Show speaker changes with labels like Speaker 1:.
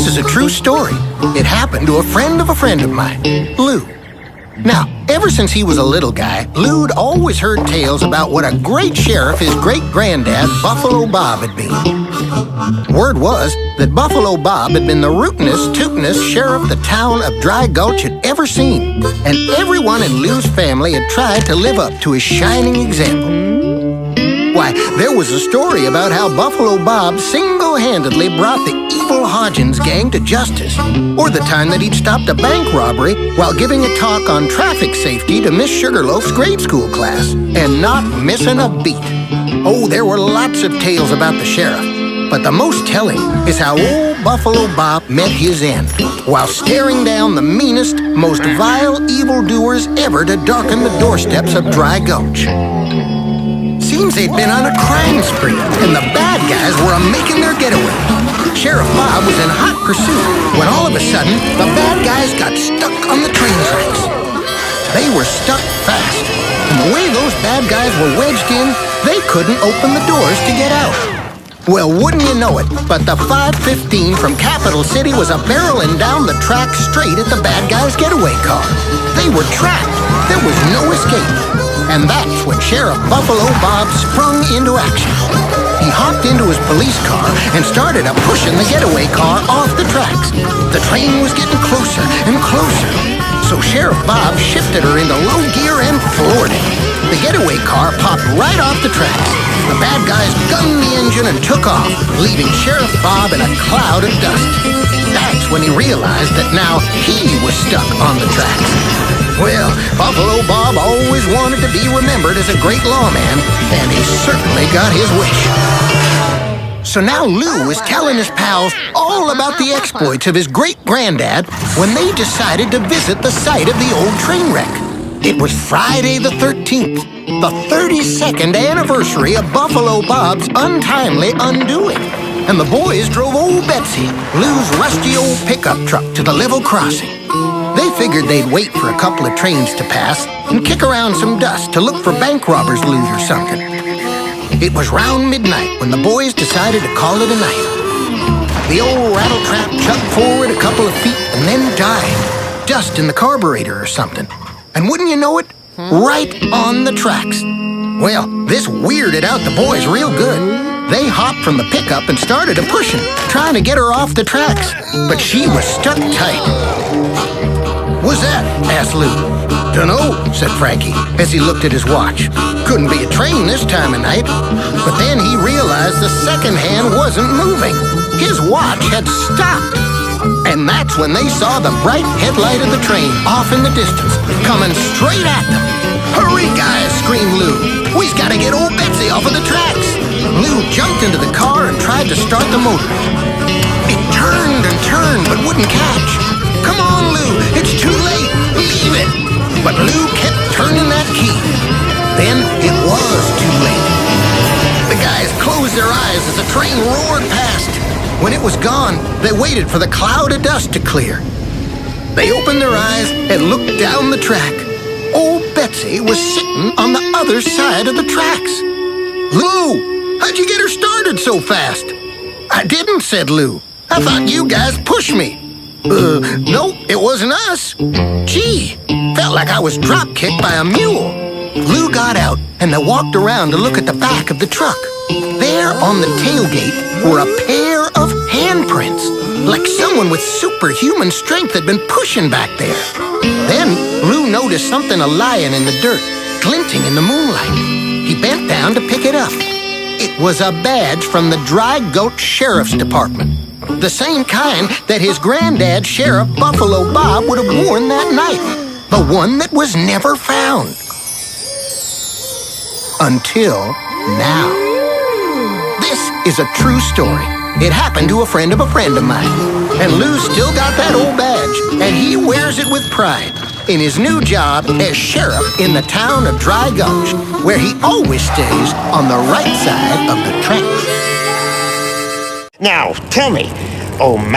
Speaker 1: This is a true story. It happened to a friend of mine, Lou. Now, ever since he was a little guy, Lou'd always heard tales about what a great sheriff his great-granddad, Buffalo Bob, had been. Word was that Buffalo Bob had been the rootinest, tootinest sheriff the town of Dry Gulch had ever seen, and everyone in Lou's family had tried to live up to his shining example. Why, there was a story about how Buffalo Bob single-handedly brought the evil Hodgins gang to justice, or the time that he'd stopped a bank robbery while giving a talk on traffic safety to Miss Sugarloaf's grade school class, and not missing a beat. Oh, there were lots of tales about the sheriff, but the most telling is how old Buffalo Bob met his end, while staring down the meanest, most vile evildoers ever to darken the doorsteps of Dry Gulch. Seems they'd been on a crime spree, and the bad guys were making their getaway. Sheriff Bob was in hot pursuit when all of a sudden, the bad guys got stuck on the train tracks. They were stuck fast, and the way those bad guys were wedged in, they couldn't open the doors to get out. Well, wouldn't you know it, but the 515 from Capital City was barreling down the track straight at the bad guys' getaway car. They were trapped. There was no escape. And that's when Sheriff Buffalo Bob sprung into action. He hopped into his police car and started pushing the getaway car off the tracks. The train was getting closer and closer, so Sheriff Bob shifted her into low gear and floored it. The getaway car popped right off the tracks. The bad guys gunned the engine and took off, leaving Sheriff Bob in a cloud of dust. That's when he realized that now he was stuck on the tracks. Well, Buffalo Bob always wanted to be remembered as a great lawman, and he certainly got his wish. So now Lou was telling his pals all about the exploits of his great-granddad when they decided to visit the site of the old train wreck. It was Friday the 13th, the 32nd anniversary of Buffalo Bob's untimely undoing. And the boys drove old Betsy, Lou's rusty old pickup truck, to the level crossing. They figured they'd wait for a couple of trains to pass and kick around some dust to look for bank robbers loot or something. It was round midnight when the boys decided to call it a night. The old rattletrap chugged forward a couple of feet and then died. Dust in the carburetor or something. And wouldn't you know it, right on the tracks. Well, this weirded out the boys real good. They hopped from the pickup and started pushing, trying to get her off the tracks. But she was stuck tight. "What's that?" asked Lou. "Dunno," said Frankie, as he looked at his watch. Couldn't be a train this time of night. But then he realized the second hand wasn't moving. His watch had stopped. And that's when they saw the bright headlight of the train off in the distance, coming straight at them. "Hurry, guys," screamed Lou. "We've got to get old Betsy off of the tracks." Lou jumped into the car and tried to start the motor. It turned and turned, but wouldn't catch. "Come on, Lou, it's too late. Leave it." But Lou kept turning that key. Then it was too late. The guys closed their eyes as the train roared past. When it was gone, they waited for the cloud of dust to clear. They opened their eyes and looked down the track. Old Betsy was sitting on the other side of the tracks. "Lou, how'd you get her started so fast?" "I didn't," said Lou. "I thought you guys pushed me." No, it wasn't us." "Gee, felt like I was drop-kicked by a mule." Lou got out and they walked around to look at the back of the truck. There on the tailgate were a pair of handprints, like someone with superhuman strength had been pushing back there. Then Lou noticed something lying in the dirt, glinting in the moonlight. He bent down to pick it up. It was a badge from the Dry Gulch Sheriff's Department, the same kind that his granddad, Sheriff Buffalo Bob, would have worn that night, the one that was never found. Until now. This is a true story. It happened to a friend of mine. And Lou still got that old badge, and he wears it with pride in his new job as sheriff in the town of Dry Gulch, where he always stays on the right side of the tracks.
Speaker 2: Now, tell me,